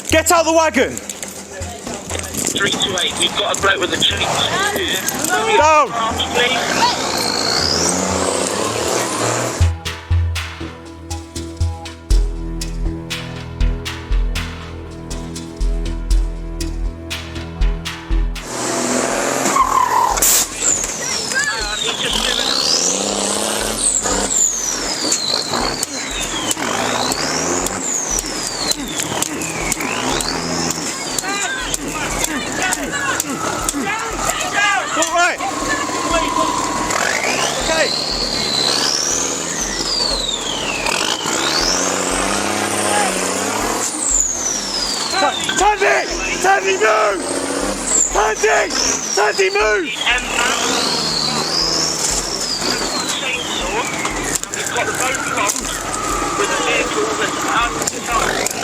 Get out of the wagon! 3 to 8, we've got a bloke with a tree. Down! Sandy, move! Sandy, move! We've got the boat locked with a vehicle that's out of the time.